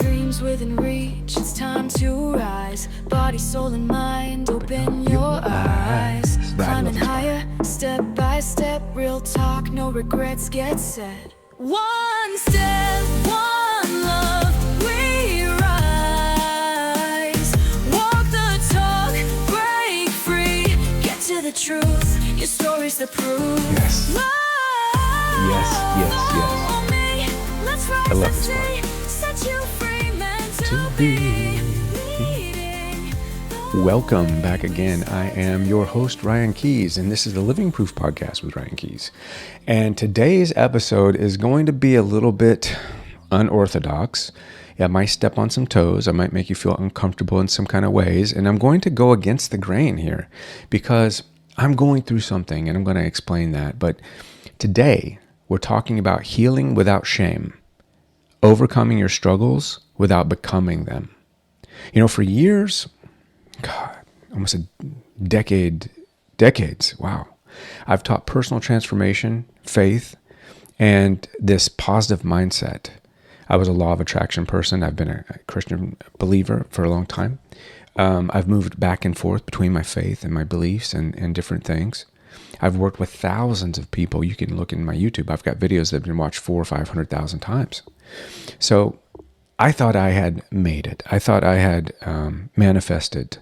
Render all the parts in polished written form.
dreams within reach. It's time to rise. Body, soul, and mind, open your eyes. Climbing higher, step by step. Real talk, no regrets get set. One step, one love, we rise. Walk the talk, break free. Get to the truth, your story's the proof. Yes. Yes. I love this part. Set you free, meant to be. Welcome back again. I am your host, Ryan Keys, and this is the Living Proof Podcast with Ryan Keys. And today's episode is going to be a little bit unorthodox. I might step on some toes. I might make you feel uncomfortable in some kind of ways. And I'm going to go against the grain here because I'm going through something and I'm going to explain that. But today, we're talking about healing without shame, overcoming your struggles without becoming them. You know, for years, God, almost a decades, wow. I've taught personal transformation, faith, and this positive mindset. I was a law of attraction person. I've been a Christian believer for a long time. I've moved back and forth between my faith and my beliefs and different things. I've worked with thousands of people. You can look in my YouTube. I've got videos that have been watched 400,000 or 500,000 times. So I thought I had made it. I thought I had manifested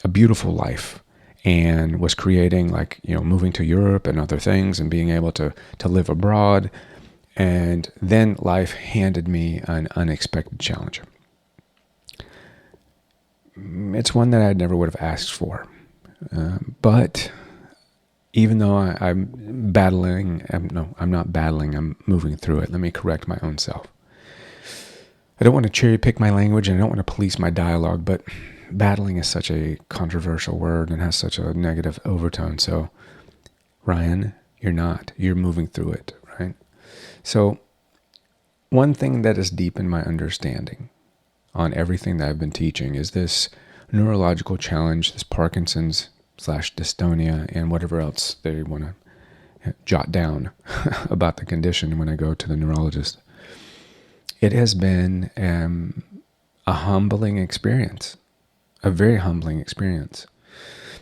a beautiful life and was creating, moving to Europe and other things and being able to live abroad. And then life handed me an unexpected challenge. It's one that I never would have asked for. But even though I'm not battling, I'm moving through it. Let me correct my own self. I don't want to cherry pick my language and I don't want to police my dialogue, but battling is such a controversial word and has such a negative overtone. So, Ryan, you're moving through it, right? So, one thing that is deep in my understanding on everything that I've been teaching is this neurological challenge, this Parkinson's / dystonia, and whatever else they want to jot down about the condition when I go to the neurologist. It has been a humbling experience, a very humbling experience.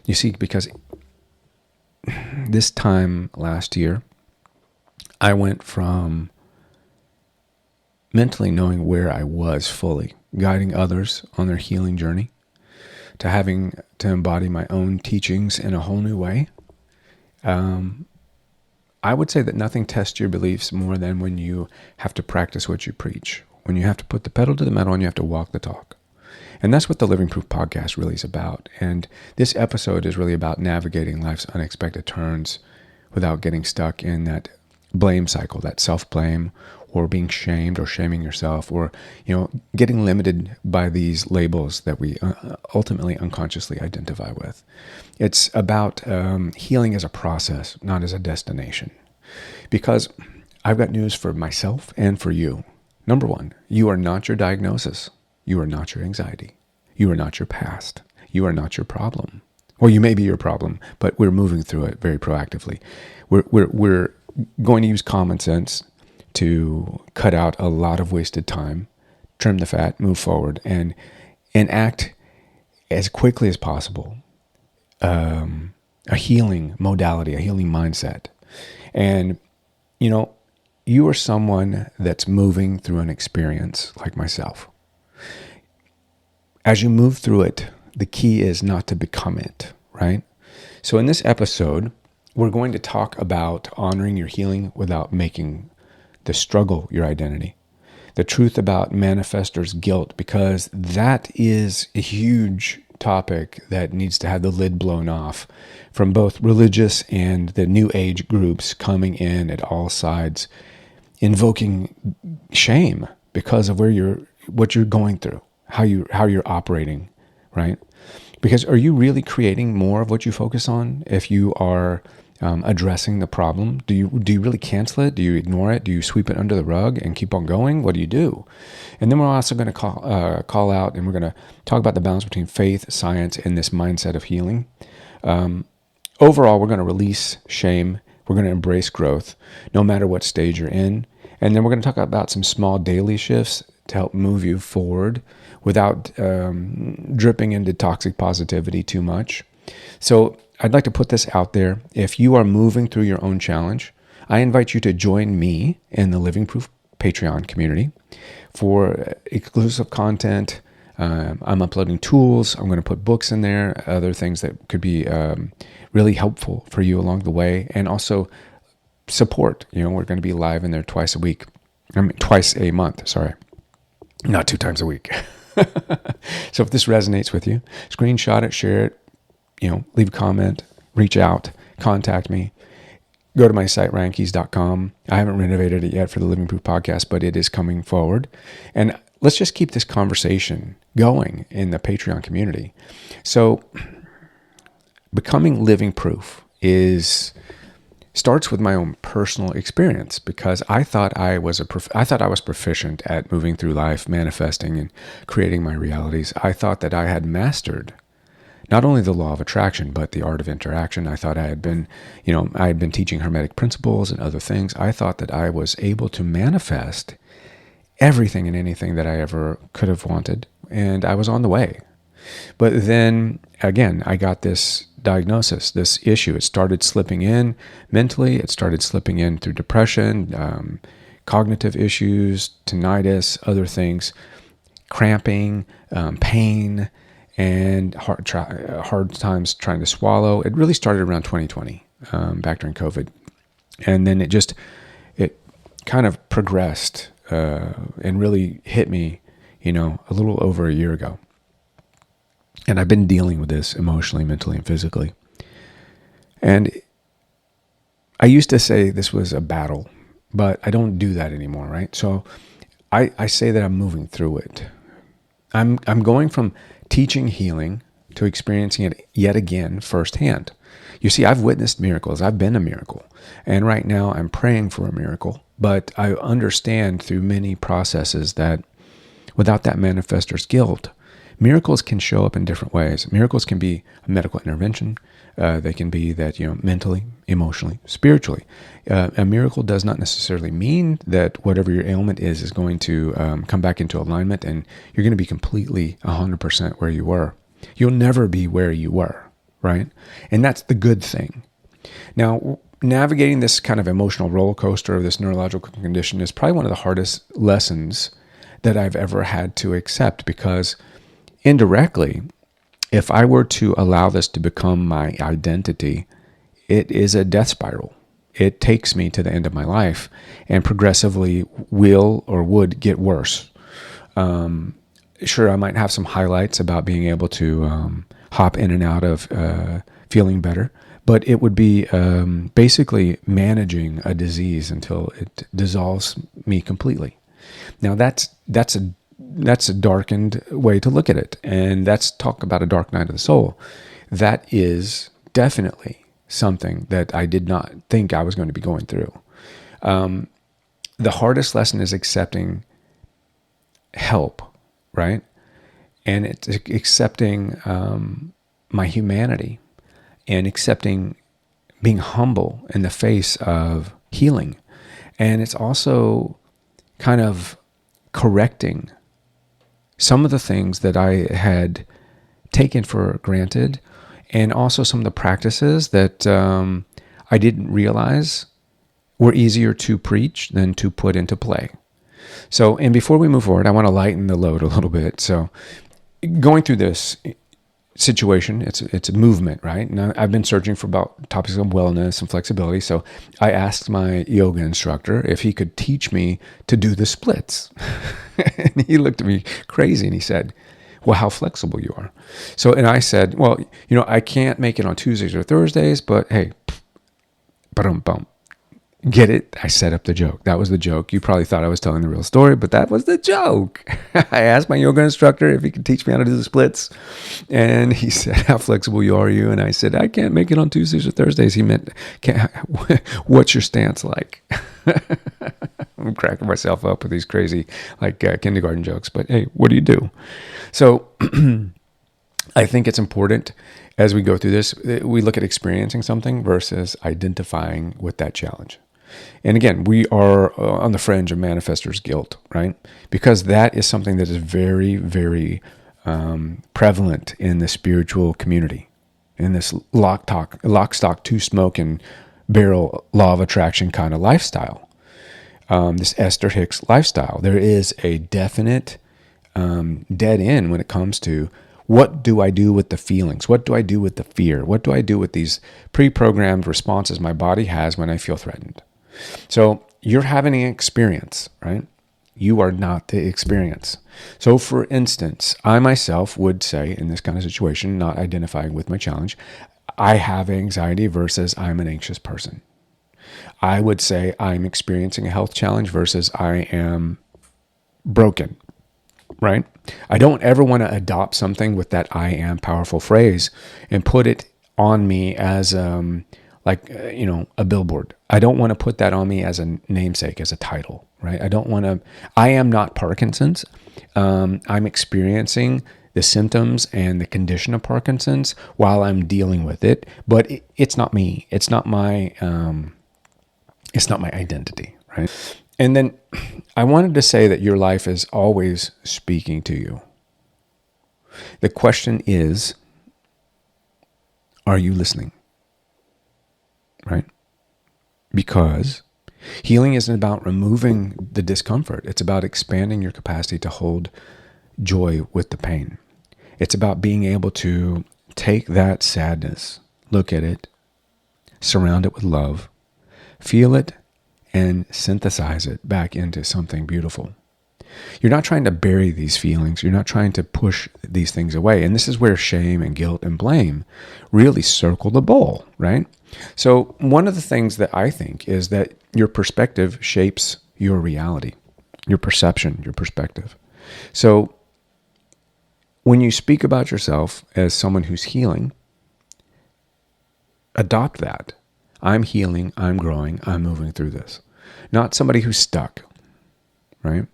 You see, because this time last year, I went from mentally knowing where I was fully, guiding others on their healing journey, to having to embody my own teachings in a whole new way. I would say that nothing tests your beliefs more than when you have to practice what you preach, when you have to put the pedal to the metal and you have to walk the talk. And that's what the Living Proof Podcast really is about. And this episode is really about navigating life's unexpected turns without getting stuck in that blame cycle, that self-blame, or being shamed or shaming yourself, or getting limited by these labels that we ultimately unconsciously identify with. It's about healing as a process, not as a destination. Because I've got news for myself and for you. Number one, you are not your diagnosis. You are not your anxiety. You are not your past. You are not your problem. Well, you may be your problem, but we're moving through it very proactively. We're going to use common sense to cut out a lot of wasted time, trim the fat, move forward, and enact as quickly as possible a healing modality, a healing mindset. And, you are someone that's moving through an experience like myself. As you move through it, the key is not to become it, right? So in this episode, we're going to talk about honoring your healing without making the struggle your identity. The truth about manifestor's guilt, because that is a huge topic that needs to have the lid blown off from both religious and the new age groups coming in at all sides, invoking shame because of what you're going through, how you're operating, right? Because are you really creating more of what you focus on if you are addressing the problem? Do you really cancel it? Do you ignore it? Do you sweep it under the rug and keep on going? What do you do? And then we're also going to call out, and we're going to talk about the balance between faith, science, and this mindset of healing. Overall, we're going to release shame. We're going to embrace growth, no matter what stage you're in. And then we're going to talk about some small daily shifts to help move you forward without dripping into toxic positivity too much. So I'd like to put this out there. If you are moving through your own challenge, I invite you to join me in the Living Proof Patreon community for exclusive content. I'm uploading tools. I'm going to put books in there, other things that could be really helpful for you along the way, and also support. We're going to be live in there twice a month, sorry, not 2 times a week. So if this resonates with you, screenshot it, share it, leave a comment, reach out, contact me. Go to my site, ryankeys.com. I haven't renovated it yet for the Living Proof podcast, but it is coming forward. And let's just keep this conversation going in the Patreon community. So becoming living proof starts with my own personal experience, because I thought I was proficient at moving through life, manifesting and creating my realities. I thought that I had mastered not only the law of attraction, but the art of interaction. I thought I had been teaching Hermetic principles and other things. I thought that I was able to manifest everything and anything that I ever could have wanted, and I was on the way. But then again, I got this diagnosis, this issue. It started slipping in mentally. It started slipping in through depression, cognitive issues, tinnitus, other things, cramping, pain, and hard times trying to swallow. It really started around 2020, back during COVID. And then it kind of progressed and really hit me, a little over a year ago. And I've been dealing with this emotionally, mentally, and physically. And I used to say this was a battle, but I don't do that anymore, right? So I say that I'm moving through it. I'm going from teaching healing to experiencing it yet again firsthand. You see, I've witnessed miracles. I've been a miracle. And right now I'm praying for a miracle. But I understand through many processes that without that manifestor's guilt, miracles can show up in different ways. Miracles can be a medical intervention. They can be that, mentally, emotionally, spiritually. A miracle does not necessarily mean that whatever your ailment is going to come back into alignment and you're going to be completely 100% where you were. You'll never be where you were, right? And that's the good thing. Now, navigating this kind of emotional roller coaster of this neurological condition is probably one of the hardest lessons that I've ever had to accept, because indirectly, if I were to allow this to become my identity, it is a death spiral. It takes me to the end of my life and progressively will or would get worse. Sure, I might have some highlights about being able to hop in and out of feeling better, but it would be basically managing a disease until it dissolves me completely. Now that's a darkened way to look at it. And that's talk about a dark night of the soul. That is definitely something that I did not think I was going to be going through. The hardest lesson is accepting help, right? And it's accepting my humanity and accepting being humble in the face of healing. And it's also kind of correcting some of the things that I had taken for granted, and also some of the practices that I didn't realize were easier to preach than to put into play. So, and before we move forward, I want to lighten the load a little bit. So going through this situation, it's a movement, right? Now, I've been searching for about topics of wellness and flexibility. So I asked my yoga instructor if he could teach me to do the splits. And he looked at me crazy and he said, well, how flexible you are. So, and I said, well, I can't make it on Tuesdays or Thursdays, but hey, bum. Get it? I set up the joke. That was the joke. You probably thought I was telling the real story, but that was the joke. I asked my yoga instructor if he could teach me how to do the splits. And he said, how flexible are you? And I said, I can't make it on Tuesdays or Thursdays. He meant, what's your stance like? I'm cracking myself up with these crazy kindergarten jokes. But hey, what do you do? So I think it's important as we go through this, we look at experiencing something versus identifying with that challenge. And again, we are on the fringe of manifestor's guilt, right? Because that is something that is very, very prevalent in the spiritual community, in this lock, stock, two smoke and barrel law of attraction kind of lifestyle. This Esther Hicks lifestyle. There is a definite dead end when it comes to what do I do with the feelings? What do I do with the fear? What do I do with these pre-programmed responses my body has when I feel threatened? So you're having an experience, right? You are not the experience. So for instance, I myself would say in this kind of situation, not identifying with my challenge, I have anxiety versus I'm an anxious person. I would say I'm experiencing a health challenge versus I am broken, right? I don't ever want to adopt something with that I am powerful phrase and put it on me as a billboard. I don't want to put that on me as a namesake, as a title, right? I am not Parkinson's. I'm experiencing the symptoms and the condition of Parkinson's while I'm dealing with it, but it's not me. It's not my identity, right? And then I wanted to say that your life is always speaking to you. The question is, are you listening? Right? Because healing isn't about removing the discomfort. It's about expanding your capacity to hold joy with the pain. It's about being able to take that sadness, look at it, surround it with love, feel it, and synthesize it back into something beautiful. You're not trying to bury these feelings. You're not trying to push these things away. And this is where shame and guilt and blame really circle the bowl, right? So one of the things that I think is that your perspective shapes your reality, your perception, your perspective. So when you speak about yourself as someone who's healing, adopt that. I'm healing, I'm growing, I'm moving through this. Not somebody who's stuck, right?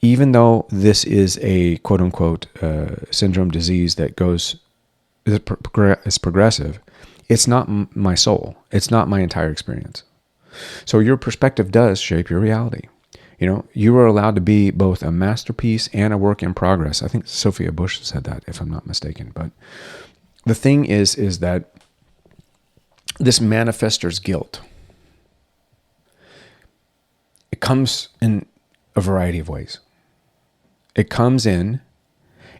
Even though this is a quote unquote syndrome disease that is progressive, it's not my soul. It's not my entire experience. So your perspective does shape your reality. You are allowed to be both a masterpiece and a work in progress. I think Sophia Bush said that, if I'm not mistaken. But the thing is that this manifestor's guilt, it comes in a variety of ways. It comes in,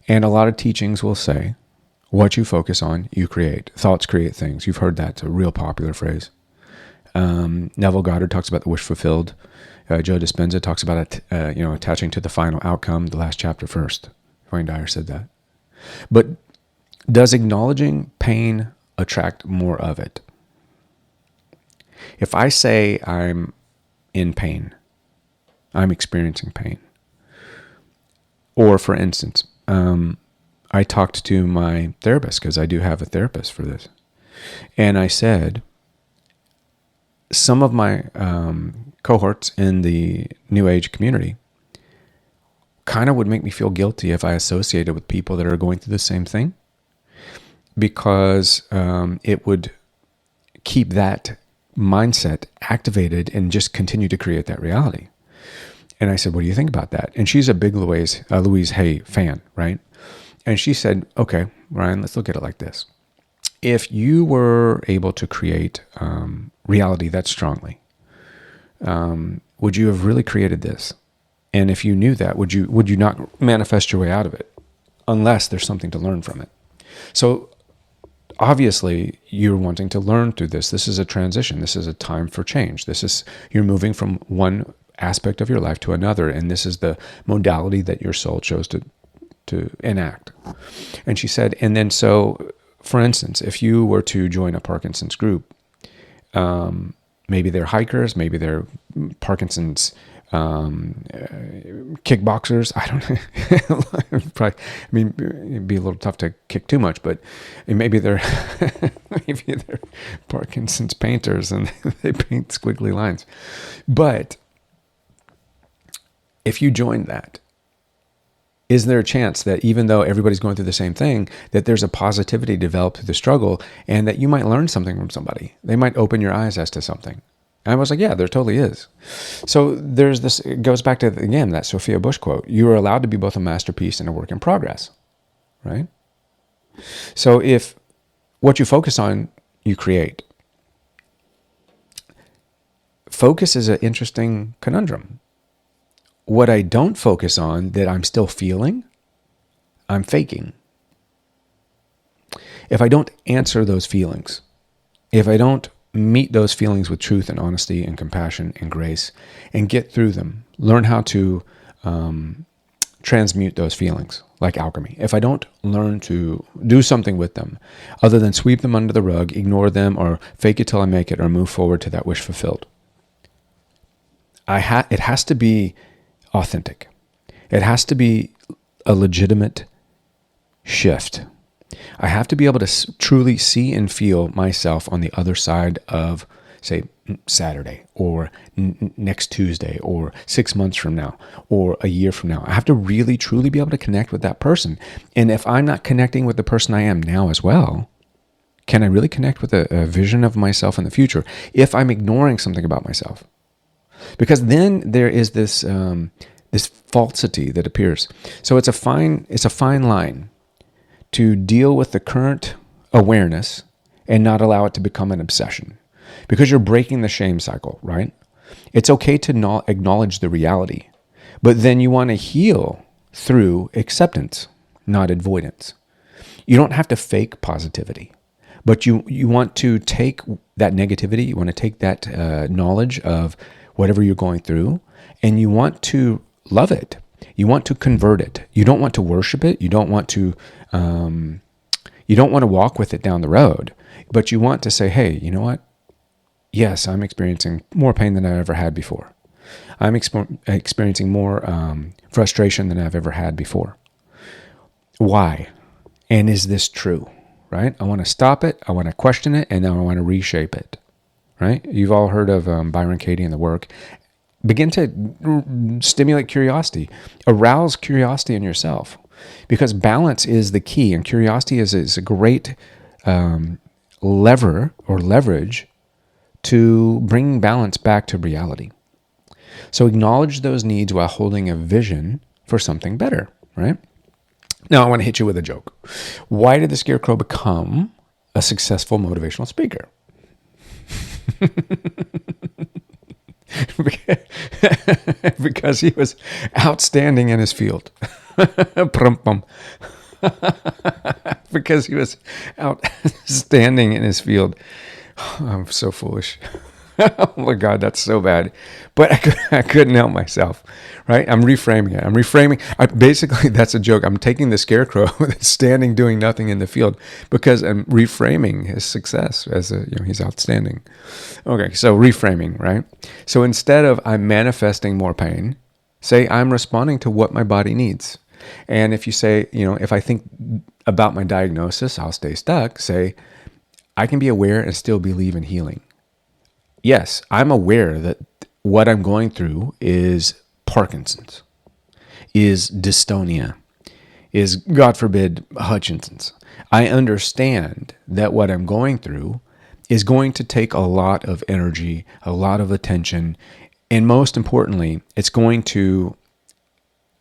and a lot of teachings will say, what you focus on, you create. Thoughts create things. You've heard that. It's a real popular phrase. Neville Goddard talks about the wish fulfilled. Joe Dispenza talks about attaching to the final outcome, the last chapter first. Wayne Dyer said that. But does acknowledging pain attract more of it? If I say I'm in pain, I'm experiencing pain. Or for instance, I talked to my therapist, because I do have a therapist for this. And I said, some of my cohorts in the New Age community kind of would make me feel guilty if I associated with people that are going through the same thing, because it would keep that mindset activated and just continue to create that reality. And I said, what do you think about that? And she's a big Louise Hay fan, right? And she said, okay, Ryan, let's look at it like this. If you were able to create reality that strongly, would you have really created this? And if you knew that, would you not manifest your way out of it, unless there's something to learn from it? So obviously, you're wanting to learn through this. This is a transition. This is a time for change. You're moving from one aspect of your life to another, and this is the modality that your soul chose to enact. And she said, and then so, for instance, if you were to join a Parkinson's group, maybe they're hikers, maybe they're Parkinson's kickboxers. I don't know. Probably, it'd be a little tough to kick too much, but maybe they're Parkinson's painters and they paint squiggly lines. But if you join that, is there a chance that even though everybody's going through the same thing, that there's a positivity developed through the struggle, and that you might learn something from somebody? They might open your eyes as to something. And I was like, yeah, there totally is. So there's this, it goes back to, again, that Sophia Bush quote, you are allowed to be both a masterpiece and a work in progress, right? So if what you focus on, you create. Focus is an interesting conundrum. What I don't focus on that I'm still feeling, I'm faking. If I don't answer those feelings, if I don't meet those feelings with truth and honesty and compassion and grace and get through them, learn how to transmute those feelings like alchemy. If I don't learn to do something with them other than sweep them under the rug, ignore them, or fake it till I make it, or move forward to that wish fulfilled, it has to be authentic. It has to be a legitimate shift. I have to be able to truly see and feel myself on the other side of, say, Saturday or next Tuesday or 6 months from now or a year from now. I have to really, truly be able to connect with that person. And if I'm not connecting with the person I am now as well, can I really connect with a vision of myself in the future if I'm ignoring something about myself? Because then there is this this falsity that appears. So it's a fine line to deal with the current awareness and not allow it to become an obsession, because you're breaking the shame cycle, right? It's okay to not acknowledge the reality, but then you want to heal through acceptance, not avoidance. You don't have to fake positivity, but you want to take that negativity, you want to take that knowledge of whatever you're going through, and you want to love it. You want to convert it. You don't want to worship it. You don't want to walk with it down the road, but you want to say, hey, you know what? Yes, I'm experiencing more pain than I ever had before. I'm experiencing more frustration than I've ever had before. Why? And is this true? Right? I want to stop it. I want to question it, and then I want to reshape it. Right? You've all heard of Byron Katie and the work. Begin to stimulate curiosity, arouse curiosity in yourself, because balance is the key, and curiosity is a great lever or leverage to bring balance back to reality. So acknowledge those needs while holding a vision for something better, right? Now I want to hit you with a joke. Why did the Scarecrow become a successful motivational speaker? Because he was outstanding in his field. Because he was outstanding in his field. I'm so foolish. Oh my God, that's so bad. But I couldn't help myself, right? I'm reframing it. Basically, that's a joke. I'm taking the Scarecrow that's standing doing nothing in the field because I'm reframing his success as he's outstanding. Okay, so reframing, right? So instead of I'm manifesting more pain, say I'm responding to what my body needs. And if you say, if I think about my diagnosis, I'll stay stuck. Say, I can be aware and still believe in healing. Yes, I'm aware that what I'm going through is Parkinson's, is dystonia, is, God forbid, Hutchinson's. I understand that what I'm going through is going to take a lot of energy, a lot of attention, and most importantly, it's going to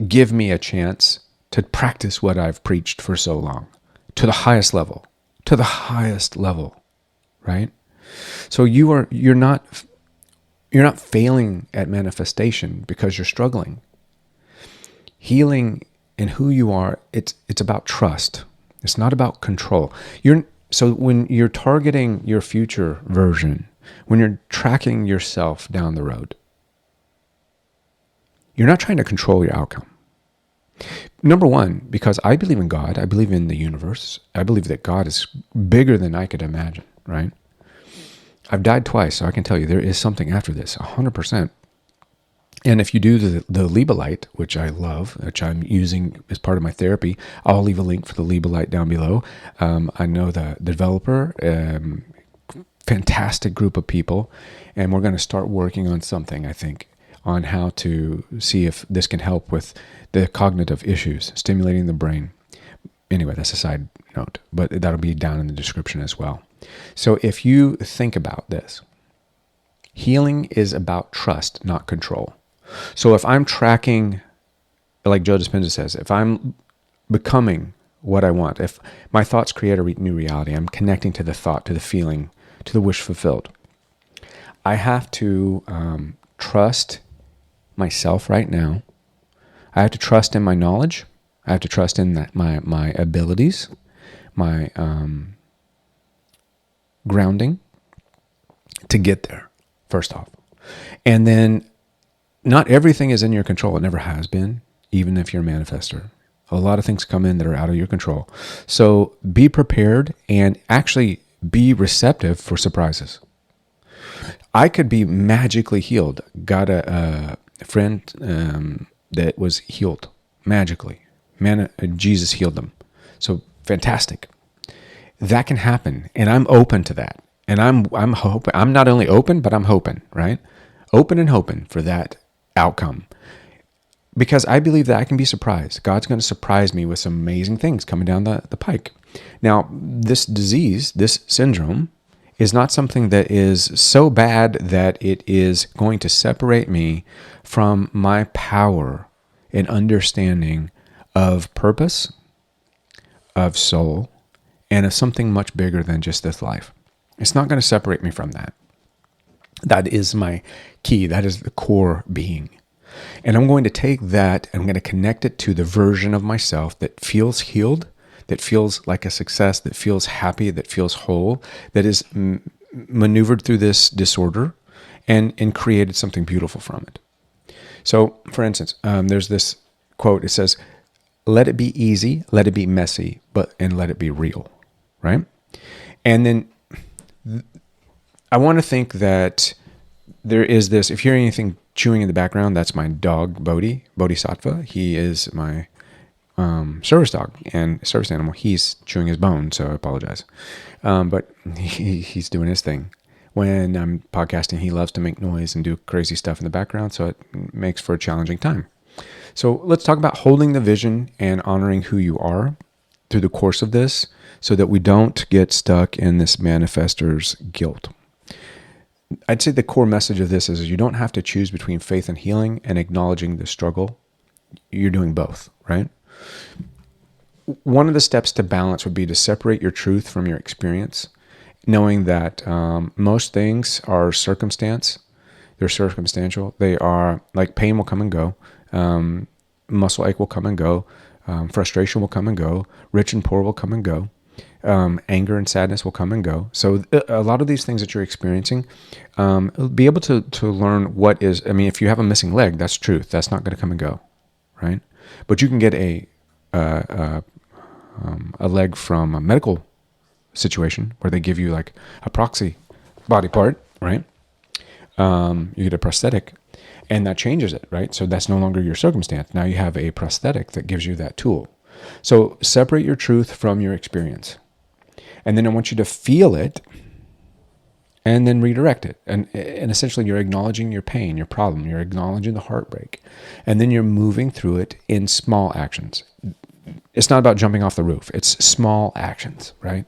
give me a chance to practice what I've preached for so long to the highest level, right? So you're not failing at manifestation because you're struggling. Healing in who you are, it's about trust. It's not about control. So when you're targeting your future version, when you're tracking yourself down the road, you're not trying to control your outcome. Number one, because I believe in God, I believe in the universe. I believe that God is bigger than I could imagine, right? I've died twice, so I can tell you there is something after this, 100%. And if you do the Liebelite, which I love, which I'm using as part of my therapy, I'll leave a link for the Liebelite down below. I know the developer, fantastic group of people, and we're going to start working on something, I think, on how to see if this can help with the cognitive issues, stimulating the brain. Anyway, that's a side note, but that'll be down in the description as well. So if you think about this, Healing is about trust, not control. So if I'm tracking, like Joe Dispenza says, if I'm becoming what I want, if my thoughts create a new reality, I'm connecting to the thought, to the feeling, to the wish fulfilled. I have to trust myself right now. I have to trust in my knowledge. I have to trust in that my abilities, my grounding to get there, first off. And then not everything is in your control. It never has been, even if you're a manifestor. A lot of things come in that are out of your control. So be prepared and actually be receptive for surprises. I could be magically healed. Got a friend that was healed magically. Jesus healed them. So fantastic. That can happen, and I'm open to that. And I'm hoping. I'm not only open, but I'm hoping, right? Open and hoping for that outcome. Because I believe that I can be surprised. God's going to surprise me with some amazing things coming down the pike. Now, this disease, this syndrome, is not something that is so bad that it is going to separate me from my power and understanding of purpose, of soul, and of something much bigger than just this life. It's not going to separate me from that. That is my key. That is the core being. And I'm going to take that and I'm going to connect it to the version of myself that feels healed, that feels like a success, that feels happy, that feels whole, that is maneuvered through this disorder and created something beautiful from it. So, for instance, there's this quote. It says, "Let it be easy, let it be messy, and let it be real," right? And then I want to think that there is this, if you hear anything chewing in the background, that's my dog, Bodhisattva. He is my service dog and service animal. He's chewing his bone, so I apologize. But he's doing his thing. When I'm podcasting, he loves to make noise and do crazy stuff in the background, so it makes for a challenging time. So let's talk about holding the vision and honoring who you are through the course of this so that we don't get stuck in this manifestor's guilt. I'd say the core message of this is you don't have to choose between faith and healing and acknowledging the struggle. You're doing both, right? One of the steps to balance would be to separate your truth from your experience, knowing that most things are circumstance. They're circumstantial. They are like pain will come and go. Muscle ache will come and go. Frustration will come and go. Rich and poor will come and go. Anger and sadness will come and go. So a lot of these things that you're experiencing, be able to learn what is, I mean, if you have a missing leg, that's truth. That's not going to come and go, right? But you can get a leg from a medical situation where they give you like a proxy body part, right? You get a prosthetic and that changes it, right? So that's no longer your circumstance. Now you have a prosthetic that gives you that tool. So separate your truth from your experience. And then I want you to feel it and then redirect it. And essentially you're acknowledging your pain, your problem. You're acknowledging the heartbreak. And then you're moving through it in small actions. It's not about jumping off the roof. It's small actions, right?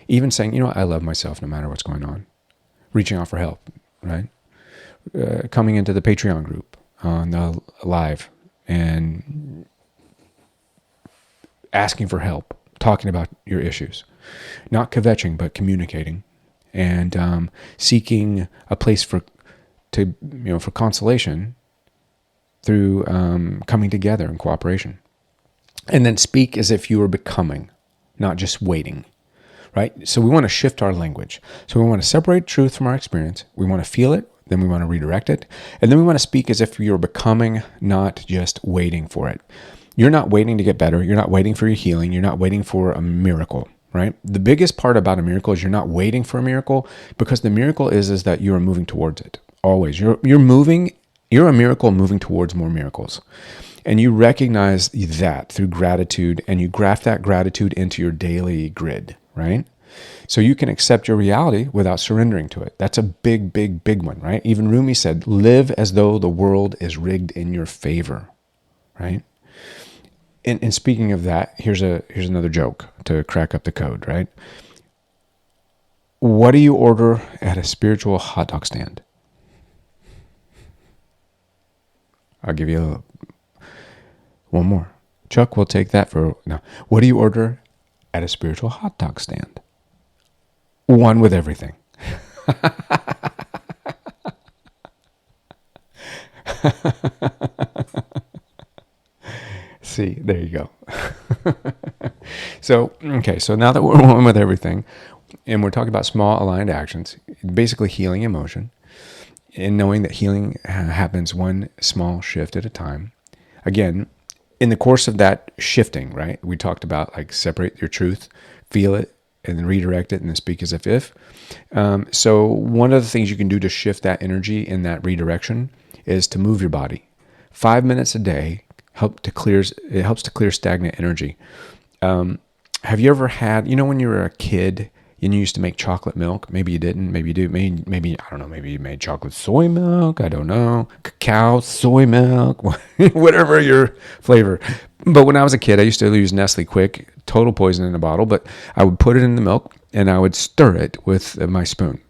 Even saying, you know, I love myself no matter what's going on. Reaching out for help, right? Coming into the Patreon group on the live and asking for help, talking about your issues, not kvetching, but communicating and seeking a place for consolation through coming together in cooperation. And then speak as if you were becoming, not just waiting, right? So we want to shift our language. So we want to separate truth from our experience. We want to feel it. Then we want to redirect it. And then we want to speak as if you're becoming, not just waiting for it. You're not waiting to get better. You're not waiting for your healing. You're not waiting for a miracle, right? The biggest part about a miracle is you're not waiting for a miracle, because the miracle is that you are moving towards it. Always. You're a miracle moving towards more miracles. And you recognize that through gratitude, and you graft that gratitude into your daily grid, right? So you can accept your reality without surrendering to it. That's a big, big, big one, right? Even Rumi said, live as though the world is rigged in your favor, right? And speaking of that, here's another joke to crack up the code, right? What do you order at a spiritual hot dog stand? I'll give you one more. Chuck, we'll take that for no. What do you order at a spiritual hot dog stand? One with everything. See, there you go. So now that we're one with everything, and we're talking about small aligned actions, basically healing emotion, and knowing that healing happens one small shift at a time. Again, in the course of that shifting, right, we talked about like separate your truth, feel it, and then redirect it, and then speak as if. So one of the things you can do to shift that energy in that redirection is to move your body. 5 minutes a day helps to clear stagnant energy. Have you ever had, when you were a kid and you used to make chocolate milk? Maybe you didn't. Maybe you do. Maybe I don't know. Maybe you made chocolate soy milk. I don't know. Cacao, soy milk, whatever your flavor. But when I was a kid, I used to use Nestle Quick, total poison in a bottle. But I would put it in the milk and I would stir it with my spoon.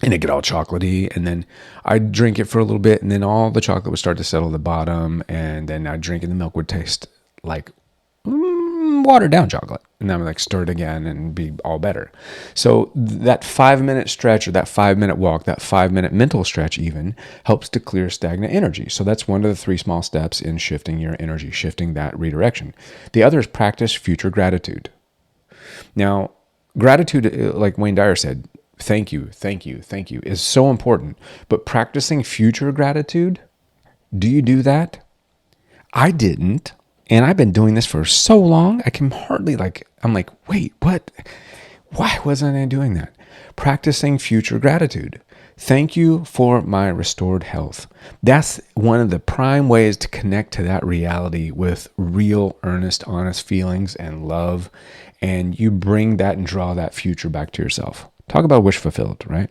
And it'd get all chocolatey, and then I'd drink it for a little bit, and then all the chocolate would start to settle at the bottom, and then I'd drink it, and the milk would taste like watered down chocolate. And then I would like stir it again and be all better. So that 5 minute stretch, or that 5 minute walk, that 5 minute mental stretch even helps to clear stagnant energy. So that's one of the 3 small steps in shifting your energy, shifting that redirection. The other is practice future gratitude. Now, gratitude, like Wayne Dyer said, thank you, is so important. But practicing future gratitude, do you do that? I didn't. And I've been doing this for so long, I can hardly I'm like, wait, what? Why wasn't I doing that? Practicing future gratitude. Thank you for my restored health. That's one of the prime ways to connect to that reality with real, earnest, honest feelings and love. And you bring that and draw that future back to yourself. Talk about wish fulfilled, right?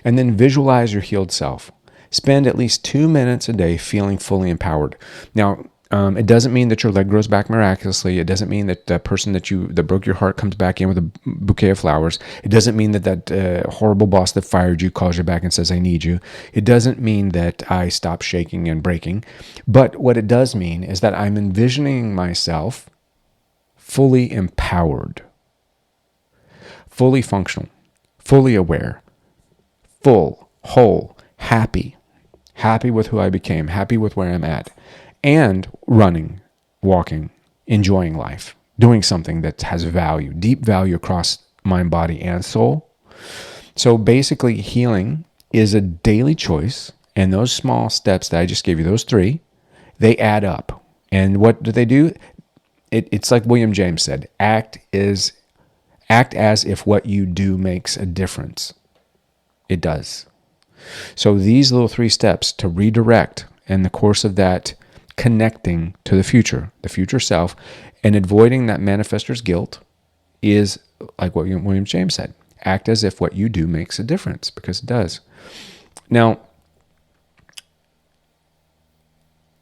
And then visualize your healed self. Spend at least 2 minutes a day feeling fully empowered. Now, it doesn't mean that your leg grows back miraculously. It doesn't mean that the person that broke your heart comes back in with a bouquet of flowers. It doesn't mean that horrible boss that fired you calls you back and says, I need you. It doesn't mean that I stop shaking and breaking. But what it does mean is that I'm envisioning myself fully empowered, fully functional, fully aware, full, whole, happy with who I became, happy with where I'm at. And running, walking, enjoying life, doing something that has value, deep value across mind, body, and soul. So basically, healing is a daily choice. And those small steps that I just gave you, those 3, they add up. And what do they do? It's like William James said, act as if what you do makes a difference. It does. So these little 3 steps to redirect in the course of that connecting to the future self, and avoiding that manifestor's guilt is like what William James said. Act as if what you do makes a difference, because it does. Now,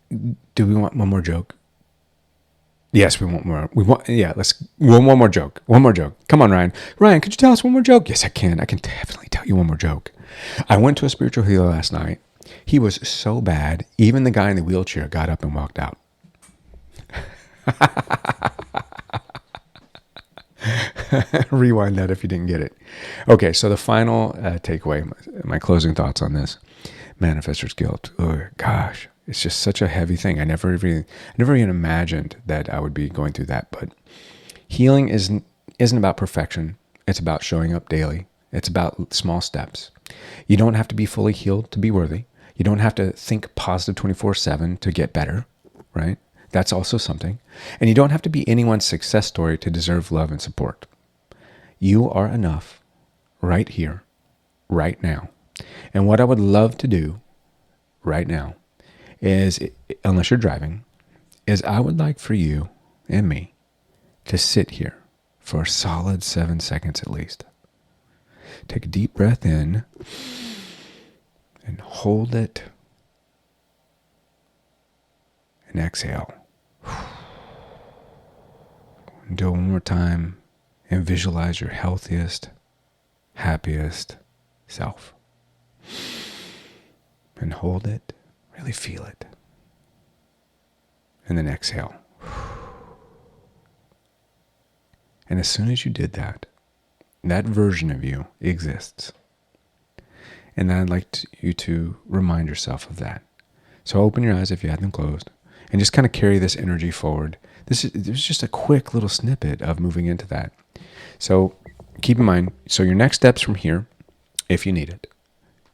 do we want one more joke? Yes, we want more. Let's one more joke. One more joke. Come on, Ryan. Ryan, could you tell us one more joke? Yes, I can. I can definitely tell you one more joke. I went to a spiritual healer last night. He was so bad, even the guy in the wheelchair got up and walked out. Rewind that if you didn't get it. Okay, so the final takeaway, my closing thoughts on this, manifestor's guilt. Oh gosh, it's just such a heavy thing. I never even imagined that I would be going through that. But healing isn't about perfection. It's about showing up daily. It's about small steps. You don't have to be fully healed to be worthy. You don't have to think positive 24/7 to get better, right? That's also something. And you don't have to be anyone's success story to deserve love and support. You are enough right here, right now. And what I would love to do right now is, unless you're driving, is I would like for you and me to sit here for a solid 7 seconds at least. Take a deep breath in and hold it and exhale. And do it one more time and visualize your healthiest, happiest self. And hold it, really feel it. and then exhale. And as soon as you did that, that version of you exists. And I'd like you to remind yourself of that. So open your eyes if you had them closed and just kind of carry this energy forward. This is just a quick little snippet of moving into that. So keep in mind, so your next steps from here, if you need it,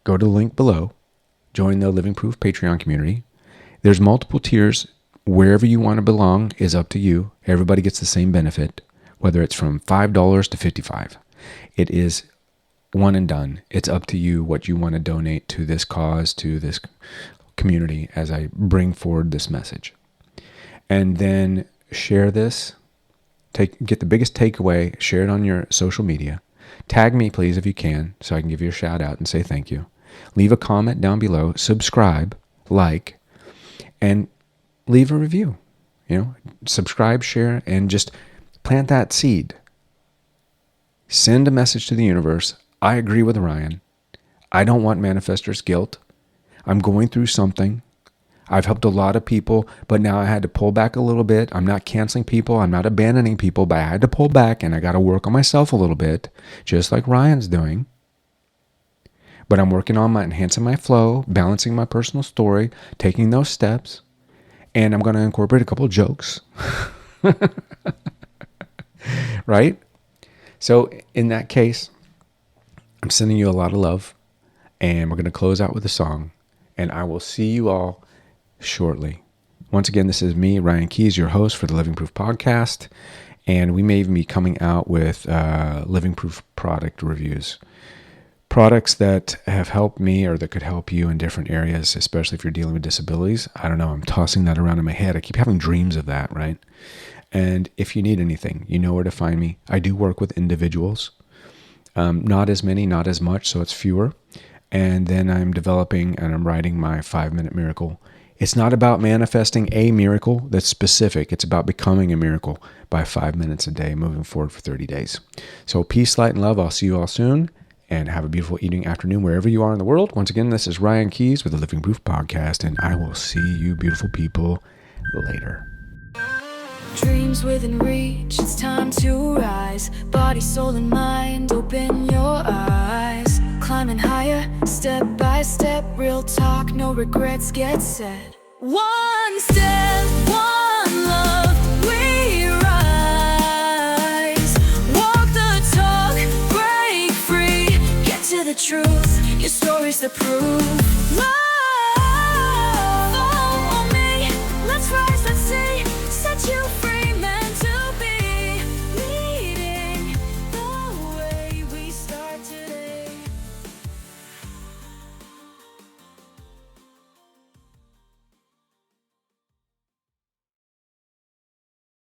go to the link below, join the Living Proof Patreon community. There's multiple tiers. Wherever you want to belong is up to you. Everybody gets the same benefit, whether it's from $5 to $55. It is one and done. It's up to you what you want to donate to this cause, to this community as I bring forward this message. And then share this. Get the biggest takeaway, share it on your social media. Tag me, please, if you can, so I can give you a shout out and say thank you. Leave a comment down below, subscribe, like, and leave a review. Subscribe, share, and just plant that seed. Send a message to the universe. I agree with Ryan. I don't want manifestor's guilt. I'm going through something. I've helped a lot of people, but now I had to pull back a little bit. I'm not canceling people. I'm not abandoning people, but I had to pull back and I got to work on myself a little bit, just like Ryan's doing. But I'm working on enhancing my flow, balancing my personal story, taking those steps, and I'm going to incorporate a couple of jokes. Right? So in that case, I'm sending you a lot of love, and we're going to close out with a song, and I will see you all shortly. Once again, this is me, Ryan Keys, your host for the Living Proof podcast, and we may even be coming out with Living Proof product reviews. Products that have helped me or that could help you in different areas, especially if you're dealing with disabilities. I don't know, I'm tossing that around in my head. I keep having dreams of that, right? And if you need anything, you know where to find me. I do work with individuals. Not as many, not as much, so it's fewer. And then I'm developing and I'm writing my 5-minute miracle. It's not about manifesting a miracle that's specific. It's about becoming a miracle by 5 minutes a day, moving forward for 30 days. So peace, light, and love. I'll see you all soon. And have a beautiful evening, afternoon, wherever you are in the world. Once again, this is Ryan Keys with the Living Proof podcast, and I will see you beautiful people later. Dreams within reach, it's time to rise. Body, soul, and mind, open your eyes. Climbing higher, step by step. Real talk, no regrets get set. One step, one love, we rise. Walk the talk, break free. Get to the truth, your story's the proof. Love